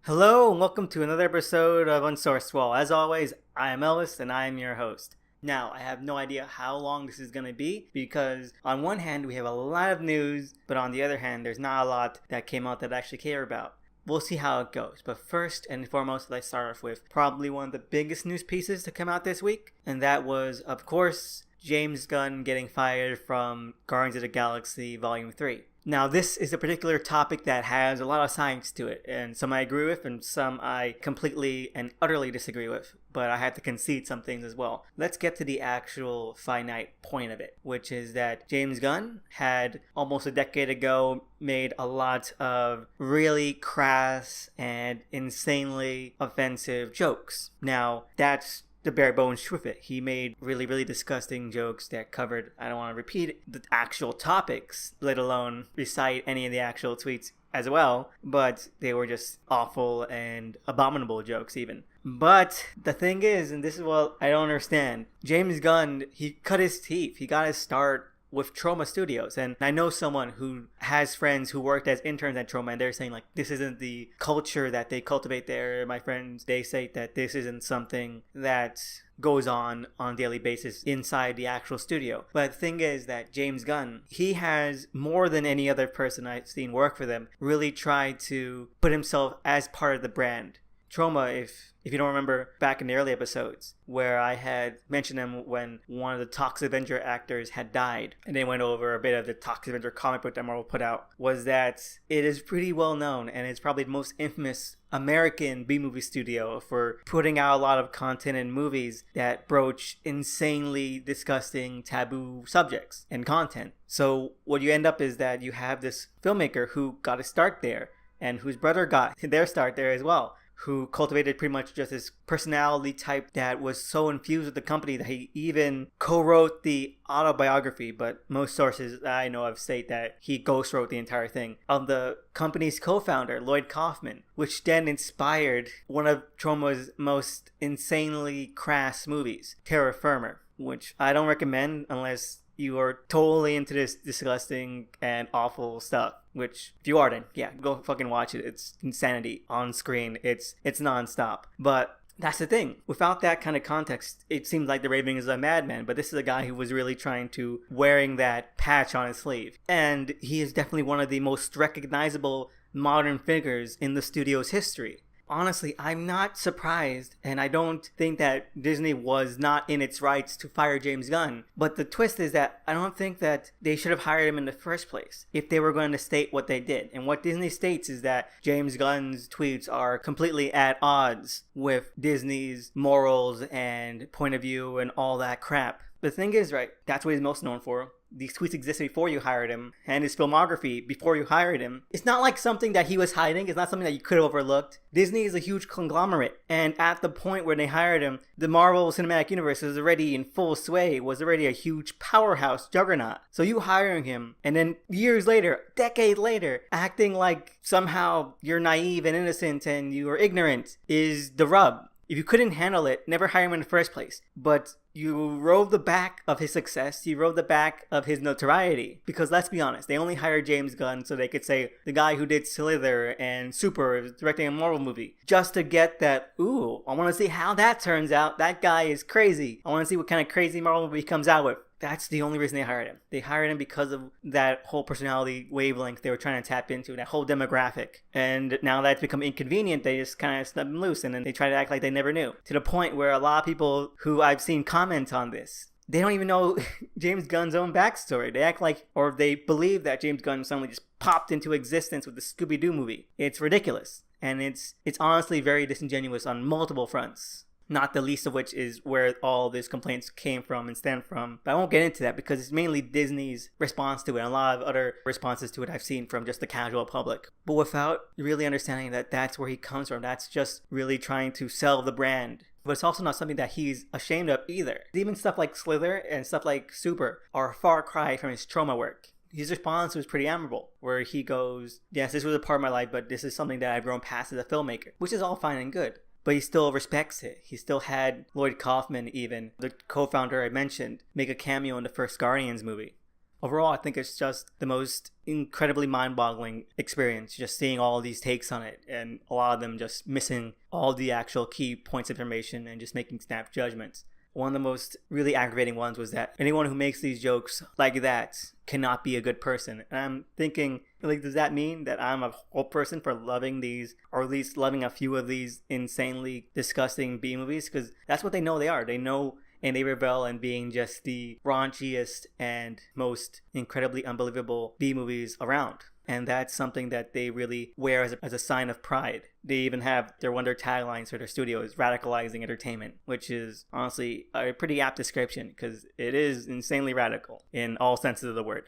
Hello, and welcome to another episode of Unsourced. Well, as always, I am Elvis, and I am your host. Now, I have no idea how long this is going to be because, on one hand, we have a lot of news, but on the other hand, there's not a lot that came out that I actually care about. We'll see how it goes, but first and foremost, let's start off with probably one of the biggest news pieces to come out this week, and that was, of course, James Gunn getting fired from Guardians of the Galaxy Volume 3. Now, this is a particular topic that has a lot of science to it, and some I agree with, and some I completely and utterly disagree with, but I had to concede some things as well. Let's get to the actual finite point of it, which is that James Gunn had, almost a decade ago, made a lot of really crass and insanely offensive jokes. Now, that's the bare bones truth of it. He made really disgusting jokes that covered, I don't want to repeat the actual topics, let alone recite any of the actual tweets as well, but they were just awful and abominable jokes even. But the thing is, and this is what I don't understand, James Gunn, he cut his teeth. He got his start with Troma Studios, and I know someone who has friends who worked as interns at Troma, and they're saying like this isn't the culture that they cultivate there. My friends, they say that this isn't something that goes on a daily basis inside the actual studio. But the thing is that James Gunn, he has, more than any other person I've seen work for them, really tried to put himself as part of the brand. Troma, if you don't remember back in the early episodes where I had mentioned him when one of the Toxic Avenger actors had died, and they went over a bit of the Toxic Avenger comic book that Marvel put out, was that it is pretty well known, and it's probably the most infamous American B-movie studio for putting out a lot of content and movies that broach insanely disgusting taboo subjects and content. So what you end up is that you have this filmmaker who got a start there, and whose brother got their start there as well, who cultivated pretty much just this personality type that was so infused with the company that he even co-wrote the autobiography, but most sources I know of state that he ghost-wrote the entire thing, of the company's co-founder, Lloyd Kaufman, which then inspired one of Troma's most insanely crass movies, Terra Firma, which I don't recommend unless you are totally into this disgusting and awful stuff. Which, if you are, then yeah, go fucking watch it. It's insanity on screen. It's nonstop. But that's the thing. Without that kind of context, it seems like the Raven is a madman. But this is a guy who was really trying to wearing that patch on his sleeve, and he is definitely one of the most recognizable modern figures in the studio's history. Honestly, I'm not surprised, and I don't think that Disney was not in its rights to fire James Gunn. But the twist is that I don't think that they should have hired him in the first place if they were going to state what they did. And what Disney states is that James Gunn's tweets are completely at odds with Disney's morals and point of view and all that crap. The thing is, right, that's what he's most known for. These tweets existed before you hired him, and his filmography before you hired him. It's not like something that he was hiding. It's not something that you could have overlooked. Disney is a huge conglomerate, and at the point where they hired him, the Marvel Cinematic Universe was already in full sway, was already a huge powerhouse juggernaut. So you hiring him, and then years later, decade later, acting like somehow you're naive and innocent and you are ignorant is the rub. If you couldn't handle it, never hire him in the first place. But you rode the back of his success, you rode the back of his notoriety. Because let's be honest, they only hired James Gunn so they could say the guy who did Slither and Super is directing a Marvel movie. Just to get that, ooh, I want to see how that turns out. That guy is crazy. I want to see what kind of crazy Marvel movie he comes out with. That's the only reason they hired him. They hired him because of that whole personality wavelength they were trying to tap into, that whole demographic. And now that it's become inconvenient, they just kind of snub him loose and then they try to act like they never knew. To the point where a lot of people who I've seen comment on this, they don't even know James Gunn's own backstory. They act like, or they believe that James Gunn suddenly just popped into existence with the Scooby-Doo movie. It's ridiculous. And it's honestly very disingenuous on multiple fronts. Not the least of which is where all these complaints came from and stem from. But I won't get into that because it's mainly Disney's response to it and a lot of other responses to it I've seen from just the casual public. But without really understanding that that's where he comes from, that's just really trying to sell the brand. But it's also not something that he's ashamed of either. Even stuff like Slither and stuff like Super are a far cry from his Troma work. His response was pretty admirable, where he goes, yes, this was a part of my life, but this is something that I've grown past as a filmmaker, which is all fine and good. But he still respects it. He still had Lloyd Kaufman, even, the co-founder I mentioned, make a cameo in the first Guardians movie. Overall, I think it's just the most incredibly mind-boggling experience, just seeing all these takes on it, and a lot of them just missing all the actual key points of information and just making snap judgments. One of the most really aggravating ones was that anyone who makes these jokes like that cannot be a good person. And I'm thinking, like, does that mean that I'm a whole person for loving these, or at least loving a few of these insanely disgusting B movies? Because that's what they know they are. They know, and they revel in being just the raunchiest and most incredibly unbelievable B movies around. And that's something that they really wear as a sign of pride. They even have one of their taglines for their studio is radicalizing entertainment, which is honestly a pretty apt description because it is insanely radical in all senses of the word.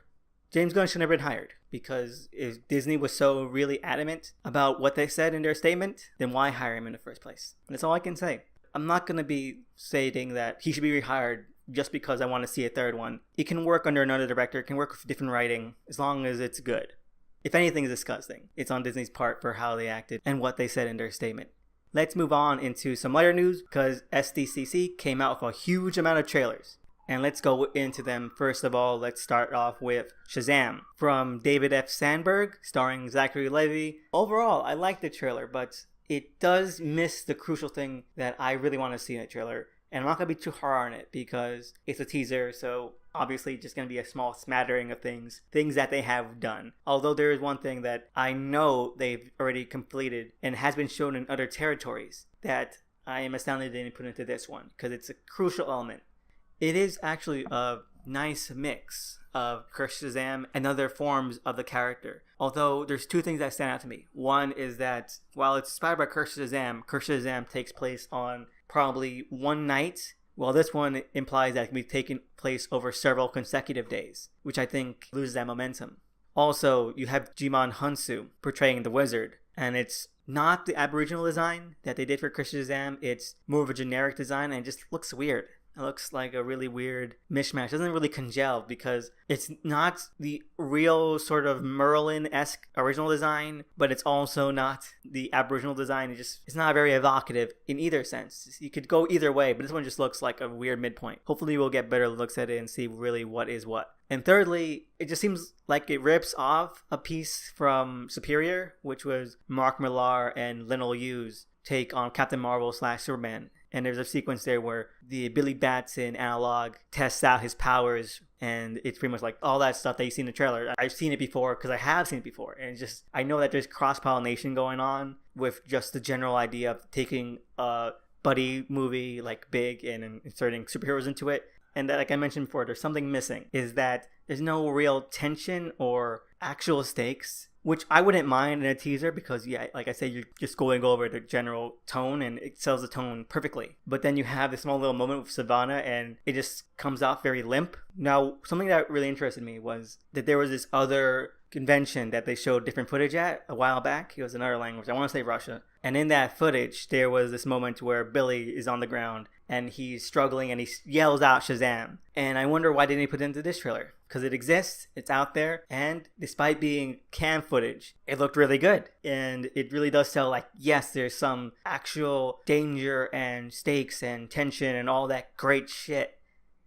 James Gunn should have been hired, because if Disney was so really adamant about what they said in their statement, then why hire him in the first place? And that's all I can say. I'm not going to be stating that he should be rehired just because I want to see a third one. He can work under another director, it can work with different writing, as long as it's good. If anything is disgusting, it's on Disney's part for how they acted and what they said in their statement. Let's move on into some lighter news, because SDCC came out with a huge amount of trailers. And let's go into them. First of all, let's start off with Shazam from David F. Sandberg, starring Zachary Levi. Overall, I like the trailer, but it does miss the crucial thing that I really want to see in the trailer. And I'm not going to be too hard on it because it's a teaser, so obviously just going to be a small smattering of things that they have done. Although there is one thing that I know they've already completed and has been shown in other territories that I am astounded they didn't put into this one, because it's a crucial element. It is actually a nice mix of Curse Shazam and other forms of the character. Although there's two things that stand out to me. One is that while it's inspired by Curse Shazam takes place on probably one night, while this one implies that it can be taking place over several consecutive days, which I think loses that momentum. Also, you have Jimon Hunsu portraying the wizard, and it's not the Aboriginal design that they did for Curse Shazam, it's more of a generic design, and it just looks weird. It looks like a really weird mishmash. It doesn't really congeal because it's not the real sort of Merlin-esque original design, but it's also not the Aboriginal design. It's not very evocative in either sense. You could go either way, but this one just looks like a weird midpoint. Hopefully we'll get better looks at it and see really what is what. And thirdly, it just seems like it rips off a piece from Superior, which was Mark Millar and Lionel Yu's take on Captain Marvel / Superman. And there's a sequence there where the Billy Batson analog tests out his powers, and it's pretty much like all that stuff that you see in the trailer. I've seen it before because I have seen it before, and I know that there's cross-pollination going on with just the general idea of taking a buddy movie like Big and inserting superheroes into it. And that, like I mentioned before, there's something missing, is that there's no real tension or actual stakes, which I wouldn't mind in a teaser because, yeah, like I said, you're just going over the general tone and it sells the tone perfectly. But then you have this small little moment with Savannah and it just comes off very limp. Now, something that really interested me was that there was this other convention that they showed different footage at a while back. It was another language. I want to say Russia. And in that footage, there was this moment where Billy is on the ground and he's struggling and he yells out Shazam. And I wonder why didn't he put it into this trailer? Because it exists, it's out there, and despite being cam footage, it looked really good. And it really does tell, like, yes, there's some actual danger and stakes and tension and all that great shit.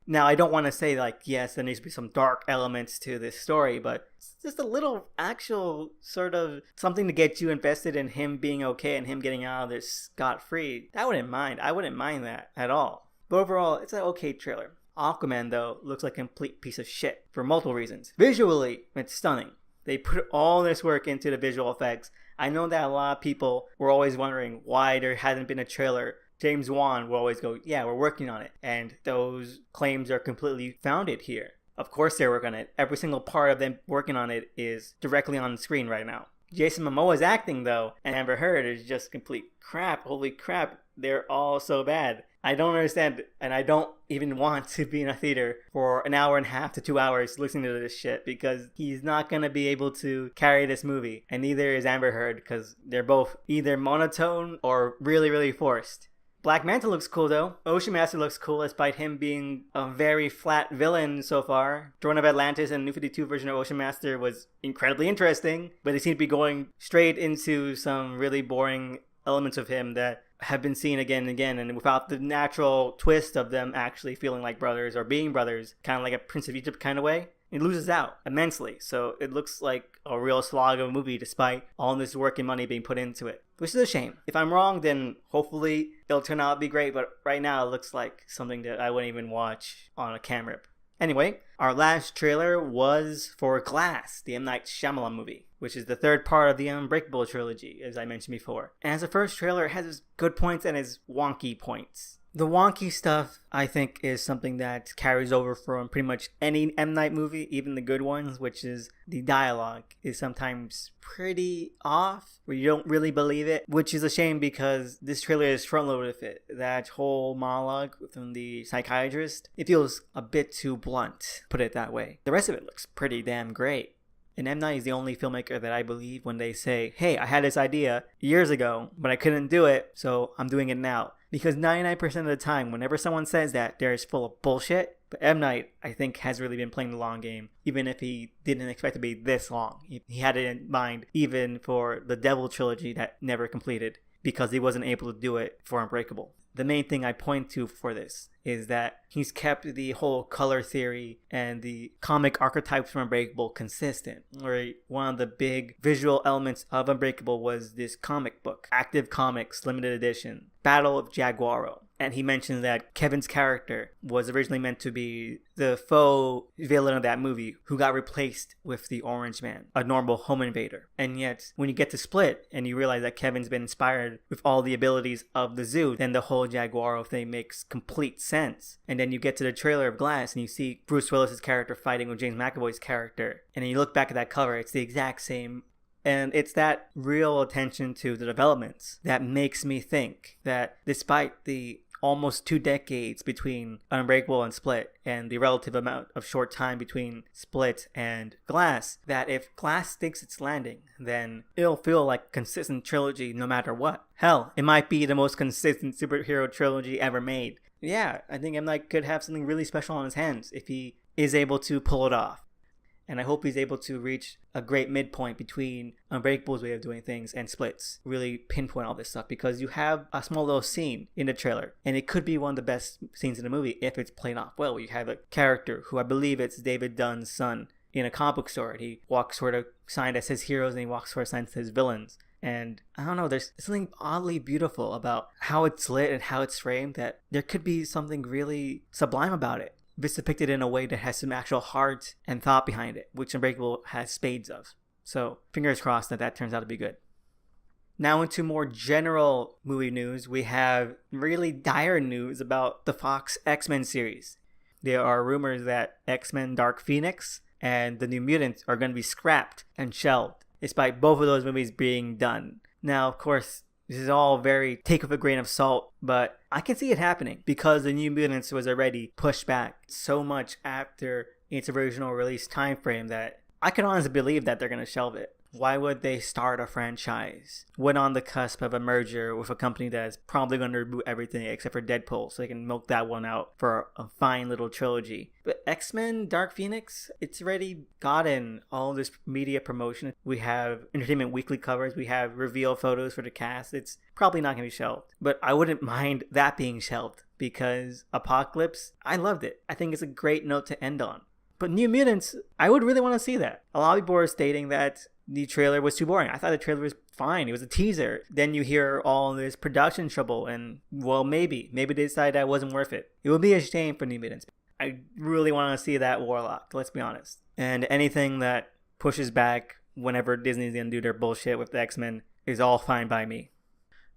Now, I don't want to say, like, yes, there needs to be some dark elements to this story, but it's just a little actual sort of something to get you invested in him being okay and him getting out of this scot-free. I wouldn't mind that at all. But overall, it's an okay trailer. Aquaman, though, looks like a complete piece of shit for multiple reasons. Visually, it's stunning. They put all this work into the visual effects. I know that a lot of people were always wondering why there hasn't been a trailer. James Wan will always go, yeah, we're working on it. And those claims are completely founded here. Of course they're working on it. Every single part of them working on it is directly on the screen right now. Jason Momoa's acting, though, and Amber Heard is just complete crap. Holy crap, they're all so bad. I don't understand, and I don't even want to be in a theater for an hour and a half to 2 hours listening to this shit, because he's not going to be able to carry this movie, and neither is Amber Heard, because they're both either monotone or really, really forced. Black Manta looks cool, though. Ocean Master looks cool, despite him being a very flat villain so far. Throne of Atlantis and the New 52 version of Ocean Master was incredibly interesting, but they seem to be going straight into some really boring elements of him that have been seen again and again, and without the natural twist of them actually feeling like brothers or being brothers, kind of like a Prince of Egypt kind of way. It loses out immensely. So it looks like a real slog of a movie despite all this work and money being put into it, which is a shame. If I'm wrong, then hopefully it'll turn out to be great. But right now it looks like something that I wouldn't even watch on a camera. Anyway, our last trailer was for Glass, the M. Night Shyamalan movie, which is the third part of the Unbreakable trilogy, as I mentioned before. And as a first trailer, it has its good points and its wonky points. The wonky stuff, I think, is something that carries over from pretty much any M. Night movie, even the good ones, which is the dialogue is sometimes pretty off, where you don't really believe it, which is a shame because this trailer is front-loaded with it. That whole monologue from the psychiatrist, it feels a bit too blunt, put it that way. The rest of it looks pretty damn great. And M. Night is the only filmmaker that I believe when they say, hey, I had this idea years ago, but I couldn't do it, so I'm doing it now. Because 99% of the time, whenever someone says that, they're just full of bullshit. But M. Night, I think, has really been playing the long game, even if he didn't expect it to be this long. He had it in mind even for the Devil trilogy that never completed, because he wasn't able to do it for Unbreakable. The main thing I point to for this is that he's kept the whole color theory and the comic archetypes from Unbreakable consistent. Where one of the big visual elements of Unbreakable was this comic book, Active Comics limited edition, Battle of Jaguaro. And he mentioned that Kevin's character was originally meant to be the faux villain of that movie who got replaced with the Orange Man, a normal home invader. And yet, when you get to Split and you realize that Kevin's been inspired with all the abilities of the zoo, then the whole Jaguaro thing makes complete sense. And then you get to the trailer of Glass and you see Bruce Willis's character fighting with James McAvoy's character. And then you look back at that cover, it's the exact same. And it's that real attention to the developments that makes me think that despite the almost 2 decades between Unbreakable and Split and the relative amount of short time between Split and Glass, that if Glass sticks its landing, then it'll feel like a consistent trilogy no matter what. Hell, it might be the most consistent superhero trilogy ever made. Yeah, I think M. Night could have something really special on his hands if he is able to pull it off. And I hope he's able to reach a great midpoint between Unbreakable's way of doing things and Split's. Really pinpoint all this stuff because you have a small little scene in the trailer. And it could be one of the best scenes in the movie if it's played off well. You have a character who I believe it's David Dunn's son in a comic book store. And he walks sort of signed that says heroes and he walks sort of signed that says villains. And I don't know, there's something oddly beautiful about how it's lit and how it's framed that there could be something really sublime about it. It's depicted in a way that has some actual heart and thought behind it, which Unbreakable has spades of. So fingers crossed that turns out to be good. Now into more general movie news, we have really dire news about the Fox X-Men series. There are rumors that X-Men Dark Phoenix and The New Mutants are going to be scrapped and shelved, despite both of those movies being done. Now, of course, this is all very take with a grain of salt, but I can see it happening because The New Mutants was already pushed back so much after its original release time frame that I can honestly believe that they're going to shelve it. Why would they start a franchise when on the cusp of a merger with a company that is probably going to reboot everything except for Deadpool so they can milk that one out for a fine little trilogy? But X-Men Dark Phoenix, it's already gotten all this media promotion. We have Entertainment Weekly covers, we have reveal photos for the cast. It's probably not going to be shelved. But I wouldn't mind that being shelved because Apocalypse, I loved it. I think it's a great note to end on. But New Mutants, I would really want to see that. A lot of people are stating that the trailer was too boring. I thought the trailer was fine. It was a teaser. Then you hear all this production trouble and, well, maybe they decided that wasn't worth it. It would be a shame for New Mutants. I really want to see that Warlock, let's be honest. And anything that pushes back whenever Disney's going to do their bullshit with the X-Men is all fine by me.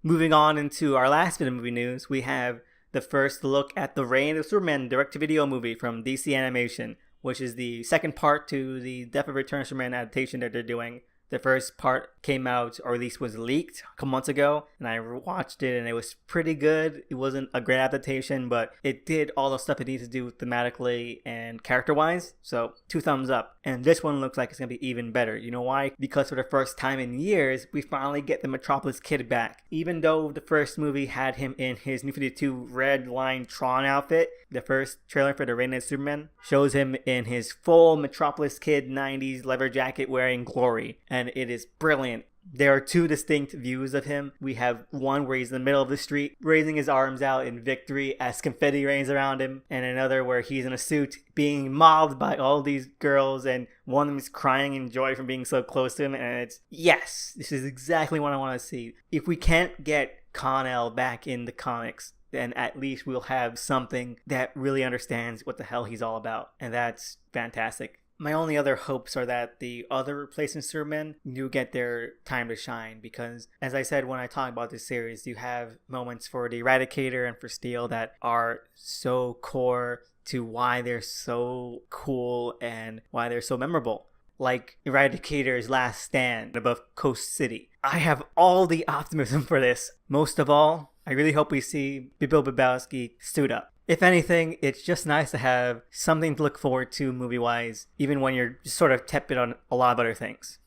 Moving on into our last bit of movie news, we have the first look at the Reign of Superman direct-to-video movie from DC Animation, which is the second part to the Death of Return of Superman adaptation that they're doing. The first part came out, or at least was leaked a couple months ago, and I watched it and it was pretty good. It wasn't a great adaptation, but it did all the stuff it needs to do thematically and character-wise, so 2 thumbs up. And this one looks like it's going to be even better. You know why? Because for the first time in years, we finally get the Metropolis Kid back. Even though the first movie had him in his New 52 Red Line Tron outfit, the first trailer for the Reign of Superman shows him in his full Metropolis Kid 90s leather jacket wearing glory. And it is brilliant. There are two distinct views of him. We have one where he's in the middle of the street, raising his arms out in victory as confetti rains around him, and another where he's in a suit being mobbed by all these girls, and one of them is crying in joy from being so close to him, and it's, yes, this is exactly what I want to see. If we can't get Con-El back in the comics, then at least we'll have something that really understands what the hell he's all about, and that's fantastic. My only other hopes are that the other replacement Supermen do get their time to shine, because as I said when I talked about this series, you have moments for the Eradicator and for Steel that are so core to why they're so cool and why they're so memorable. Like Eradicator's last stand above Coast City. I have all the optimism for this. Most of all, I really hope we see Bill Babowski suit up. If anything, it's just nice to have something to look forward to movie-wise, even when you're just sort of tepid on a lot of other things.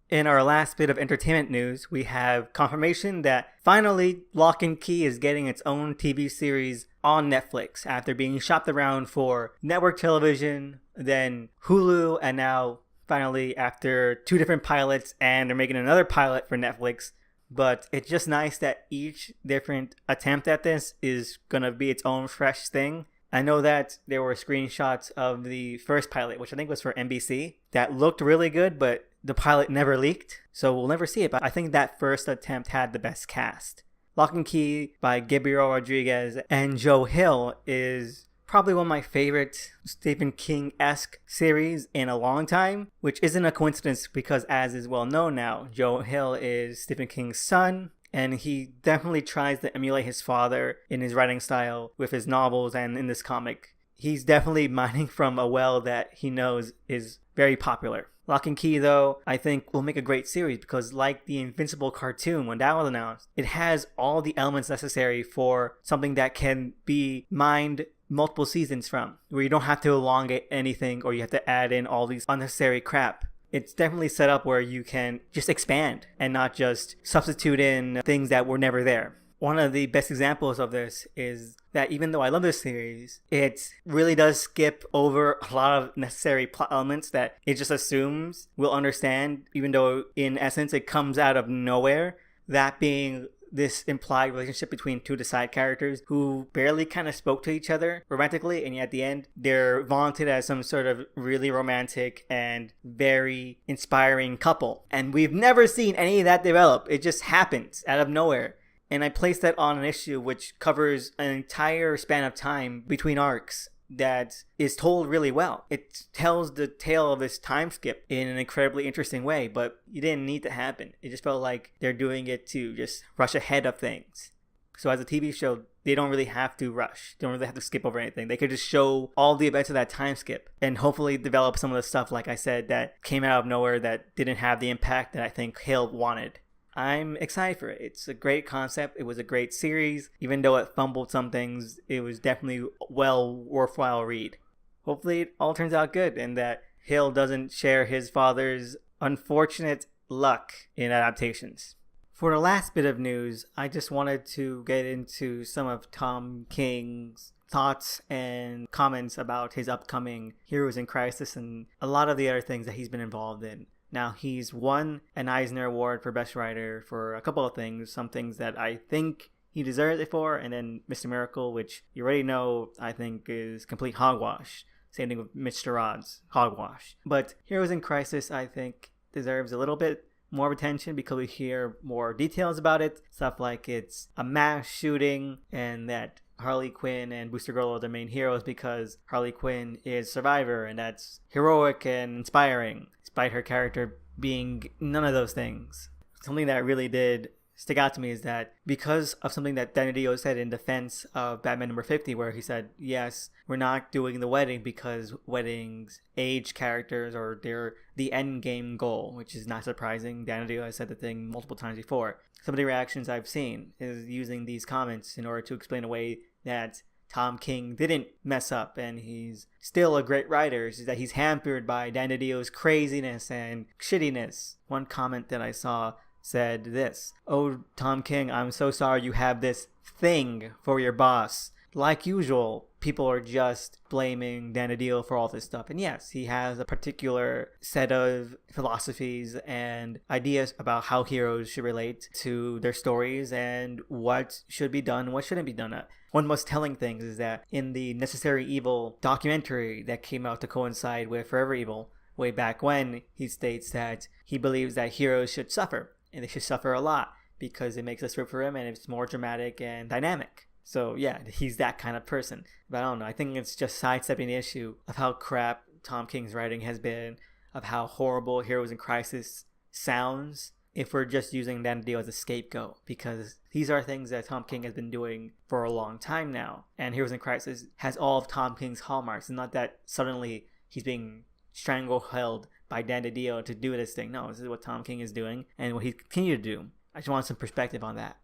In our last bit of entertainment news, we have confirmation that finally Lock and Key is getting its own TV series on Netflix after being shopped around for network television, then Hulu, and now finally after 2 different pilots, and they're making another pilot for Netflix. But it's just nice that each different attempt at this is going to be its own fresh thing. I know that there were screenshots of the first pilot, which I think was for NBC, that looked really good, but the pilot never leaked, so we'll never see it. But I think that first attempt had the best cast. Lock and Key by Gabriel Rodriguez and Joe Hill is probably one of my favorite Stephen King-esque series in a long time, which isn't a coincidence because, as is well known now, Joe Hill is Stephen King's son, and he definitely tries to emulate his father in his writing style with his novels and in this comic. He's definitely mining from a well that he knows is very popular. Lock and Key, though, I think will make a great series because, like the Invincible cartoon when that was announced, it has all the elements necessary for something that can be mined multiple seasons from, where you don't have to elongate anything or you have to add in all these unnecessary crap. It's definitely set up where you can just expand and not just substitute in things that were never there. One of the best examples of this is that even though I love this series, it really does skip over a lot of necessary plot elements that it just assumes we'll understand, even though in essence it comes out of nowhere. That being this implied relationship between 2 of the side characters who barely kind of spoke to each other romantically, and yet at the end they're vaunted as some sort of really romantic and very inspiring couple. And we've never seen any of that develop. It just happens out of nowhere. And I placed that on an issue which covers an entire span of time between arcs that is told really well. It tells the tale of this time skip in an incredibly interesting way, but it didn't need to happen. It just felt like they're doing it to just rush ahead of things. So as a TV show, they don't really have to rush. They don't really have to skip over anything. They could just show all the events of that time skip and hopefully develop some of the stuff, like I said, that came out of nowhere that didn't have the impact that I think Hill wanted. I'm excited for it. It's a great concept. It was a great series. Even though it fumbled some things, it was definitely worthwhile read. Hopefully it all turns out good and that Hill doesn't share his father's unfortunate luck in adaptations. For the last bit of news, I just wanted to get into some of Tom King's thoughts and comments about his upcoming Heroes in Crisis and a lot of the other things that he's been involved in. Now, he's won an Eisner Award for Best Writer for a couple of things, some things that I think he deserves it for, and then Mr. Miracle, which you already know I think is complete hogwash. Same thing with Mr. Rod's hogwash. But Heroes in Crisis, I think, deserves a little bit more attention because we hear more details about it. Stuff like it's a mass shooting and that Harley Quinn and Booster Gold are the main heroes because Harley Quinn is Survivor, and that's heroic and inspiring, despite her character being none of those things. Something that really did stick out to me is that because of something that Danny Dio said in defense of Batman number 50, where he said, yes, we're not doing the wedding because weddings age characters or they're the end game goal, which is not surprising. Danny Dio has said the thing multiple times before. Some of the reactions I've seen is using these comments in order to explain away that Tom King didn't mess up and he's still a great writer. It's that he's hampered by Danny Dio's craziness and shittiness. One comment that I saw said this: "Oh, Tom King, I'm so sorry you have this thing for your boss. Like usual, people are just blaming Dan DiDio for all this stuff. And yes, he has a particular set of philosophies and ideas about how heroes should relate to their stories and what should be done, what shouldn't be done. One most telling thing is that in the Necessary Evil documentary that came out to coincide with Forever Evil, way back when, he states that he believes that heroes should suffer, and they should suffer a lot because it makes us root for him and it's more dramatic and dynamic. So yeah, he's that kind of person. But I don't know, I think it's just sidestepping the issue of how crap Tom King's writing has been, of how horrible Heroes in Crisis sounds, if we're just using Dan DiDio as a scapegoat, because these are things that Tom King has been doing for a long time now. And Heroes in Crisis has all of Tom King's hallmarks. It's not that suddenly he's being strangled by Dan DiDio to do this thing. No, this is what Tom King is doing and what he continues to do. I just want some perspective on that.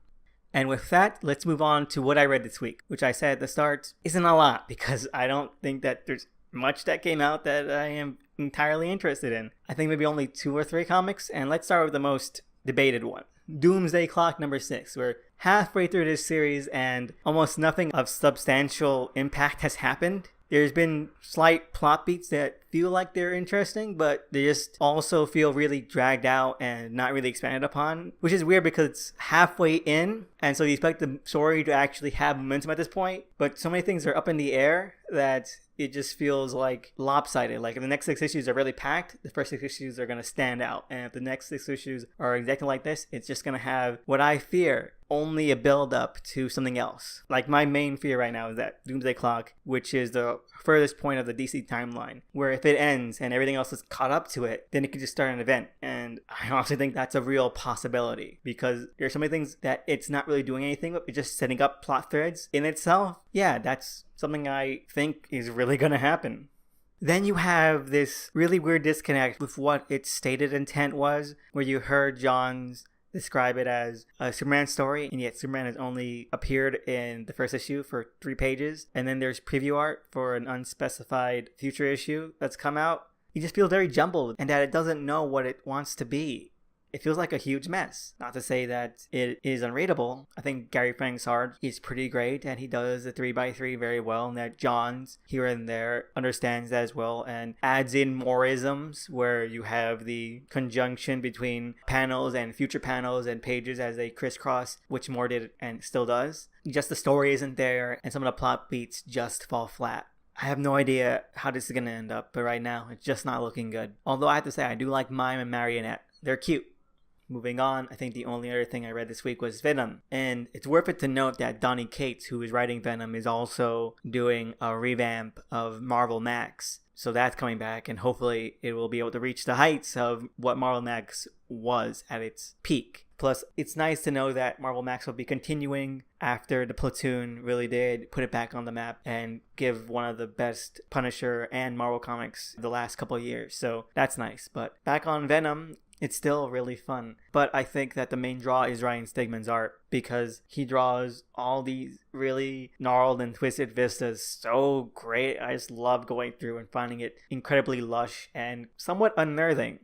And with that, let's move on to what I read this week, which I said at the start isn't a lot because I don't think that there's much that came out that I am entirely interested in. I think maybe only 2 or 3 comics, and let's start with the most debated one. Doomsday Clock number 6. We're halfway through this series and almost nothing of substantial impact has happened. There's been slight plot beats that feel like they're interesting, but they just also feel really dragged out and not really expanded upon, which is weird because it's halfway in, and so you expect the story to actually have momentum at this point, but so many things are up in the air that it just feels like lopsided. Like if the next 6 issues are really packed, the first 6 issues are going to stand out, and if the next 6 issues are exactly like this, it's just going to have what I fear only a build up to something else. Like my main fear right now is that Doomsday Clock, which is the furthest point of the DC timeline, where if it ends and everything else is caught up to it, then it could just start an event. And I honestly think that's a real possibility because there's so many things that it's not really doing anything with. It's just setting up plot threads in itself. Yeah, that's something I think is really going to happen. Then you have this really weird disconnect with what its stated intent was, where you heard Johns describe it as a Superman story, and yet Superman has only appeared in the first issue for 3 pages, and then there's preview art for an unspecified future issue that's come out. You just feel very jumbled, and that it doesn't know what it wants to be. It feels like a huge mess. Not to say that it is unreadable. I think Gary Frank's art is pretty great, and he does the 3x3 very well, and that Johns here and there understands that as well, and adds in more isms where you have the conjunction between panels and future panels and pages as they crisscross, which Moore did and still does. Just the story isn't there, and some of the plot beats just fall flat. I have no idea how this is going to end up, but right now it's just not looking good. Although I have to say, I do like Mime and Marionette. They're cute. Moving on, I think the only other thing I read this week was Venom. And it's worth it to note that Donny Cates, who is writing Venom, is also doing a revamp of Marvel Max. So that's coming back, and hopefully it will be able to reach the heights of what Marvel Max was at its peak. Plus, it's nice to know that Marvel Max will be continuing after the Platoon really did put it back on the map and give one of the best Punisher and Marvel comics the last couple of years. So that's nice. But back on Venom, it's still really fun. But I think that the main draw is Ryan Stegman's art because he draws all these really gnarled and twisted vistas so great. I just love going through and finding it incredibly lush and somewhat unnerving.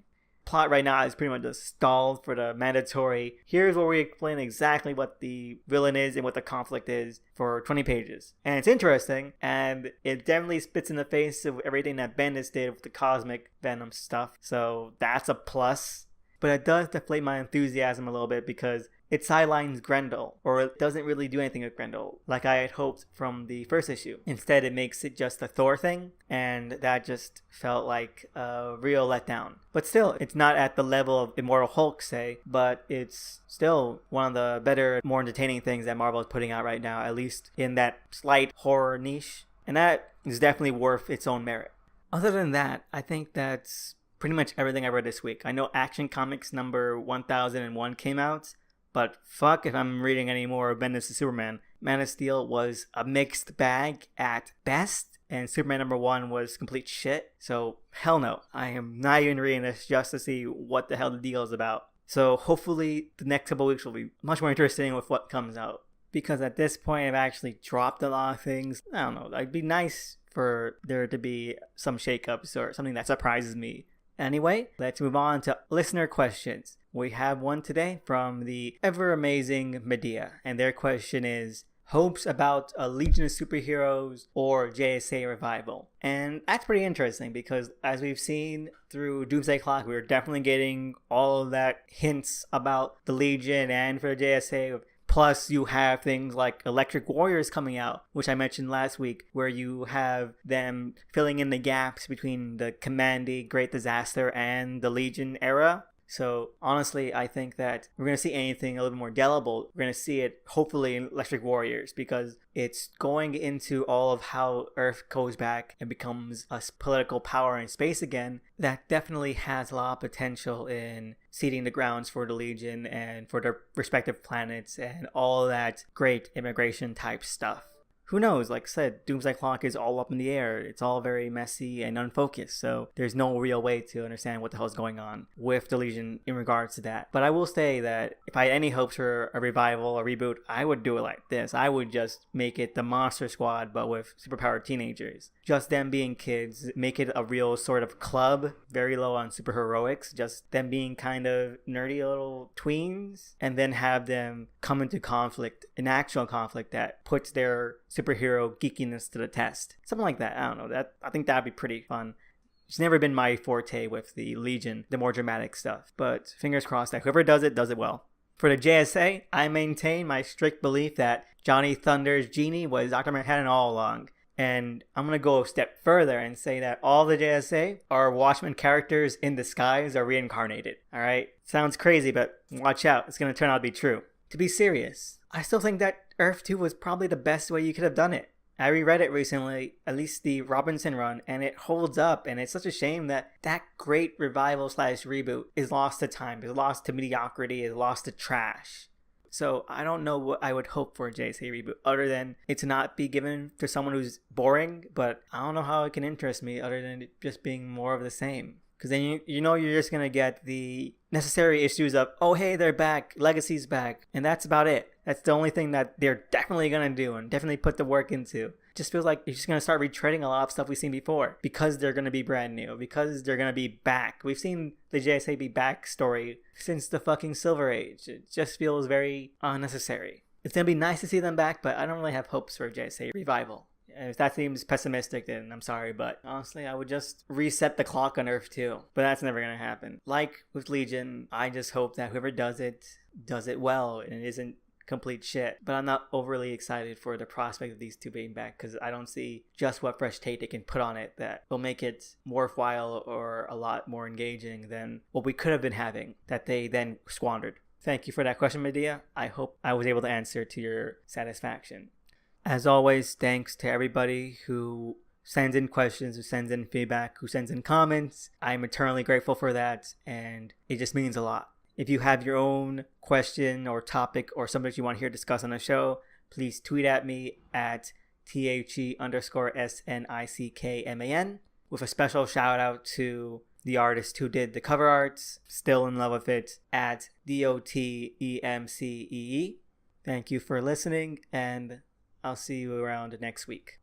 Plot right now is pretty much just stalled for the mandatory. Here's where we explain exactly what the villain is and what the conflict is for 20 pages. And it's interesting, and it definitely spits in the face of everything that Bendis did with the cosmic Venom stuff. So that's a plus. But it does deflate my enthusiasm a little bit because it sidelines Grendel, or it doesn't really do anything with Grendel like I had hoped from the first issue. Instead, it makes it just a Thor thing, and that just felt like a real letdown. But still, it's not at the level of Immortal Hulk, say, but it's still one of the better, more entertaining things that Marvel is putting out right now, at least in that slight horror niche, and that is definitely worth its own merit. Other than that, I think that's pretty much everything I read this week. I know Action Comics number 1001 came out, but fuck if I'm reading any more of Bendis' Superman. Man of Steel was a mixed bag at best, and Superman number 1 was complete shit. So hell no, I am not even reading this just to see what the hell the deal is about. So hopefully the next couple weeks will be much more interesting with what comes out. Because at this point I've actually dropped a lot of things. I don't know, it'd be nice for there to be some shakeups or something that surprises me. Anyway, let's move on to listener questions. We have one today from the ever-amazing Medea, and their question is, hopes about a Legion of Superheroes or JSA revival. And that's pretty interesting because as we've seen through Doomsday Clock, we're definitely getting all of that hints about the Legion and for the JSA. Plus, you have things like Electric Warriors coming out, which I mentioned last week, where you have them filling in the gaps between the Kamandi, Great Disaster, and the Legion era. So honestly, I think that we're going to see anything a little bit more indelible. We're going to see it hopefully in Electric Warriors because it's going into all of how Earth goes back and becomes a political power in space again. That definitely has a lot of potential in seeding the grounds for the Legion and for their respective planets and all that great immigration type stuff. Who knows? Like I said, Doomsday Clock is all up in the air. It's all very messy and unfocused, so there's no real way to understand what the hell is going on with the Legion in regards to that. But I will say that if I had any hopes for a revival, a reboot, I would do it like this. I would just make it the Monster Squad, but with superpowered teenagers. Just them being kids, make it a real sort of club, very low on superheroics, just them being kind of nerdy little tweens, and then have them come into conflict, an actual conflict that puts their superhero geekiness to the test. Something like that. I don't know. I think that'd be pretty fun. It's never been my forte with the Legion, the more dramatic stuff. But fingers crossed that whoever does it well. For the JSA, I maintain my strict belief that Johnny Thunder's genie was Dr. Manhattan all along. And I'm going to go a step further and say that all the JSA are Watchmen characters in disguise or reincarnated. Alright? Sounds crazy, but watch out. It's going to turn out to be true. To be serious, I still think that Earth 2 was probably the best way you could have done it. I reread it recently, at least the Robinson run, and it holds up, and it's such a shame that that great revival / reboot is lost to time, is lost to mediocrity, is lost to trash. So I don't know what I would hope for a JSA reboot other than it to not be given to someone who's boring, but I don't know how it can interest me other than it just being more of the same. Because then you know you're just going to get the necessary issues of, oh hey, they're back, Legacy's back, and that's about it. That's the only thing that they're definitely going to do and definitely put the work into. It just feels like you're just going to start retreading a lot of stuff we've seen before because they're going to be brand new, because they're going to be back. We've seen the JSA be back story since the fucking Silver Age. It just feels very unnecessary. It's going to be nice to see them back, but I don't really have hopes for a JSA revival. If that seems pessimistic, then I'm sorry, but honestly, I would just reset the clock on Earth 2. But that's never going to happen. Like with Legion, I just hope that whoever does it well and it isn't complete shit. But I'm not overly excited for the prospect of these two being back because I don't see just what fresh take they can put on it that will make it worthwhile or a lot more engaging than what we could have been having that they then squandered. Thank you for that question, Medea. I hope I was able to answer to your satisfaction. As always, thanks to everybody who sends in questions, who sends in feedback, who sends in comments. I'm eternally grateful for that, and it just means a lot. If you have your own question or topic or something that you want to hear discussed on the show, please tweet at me at THE_SNICKMAN with a special shout out to the artist who did the cover arts, still in love with it, at DOTEMCEE. Thank you for listening, and I'll see you around next week.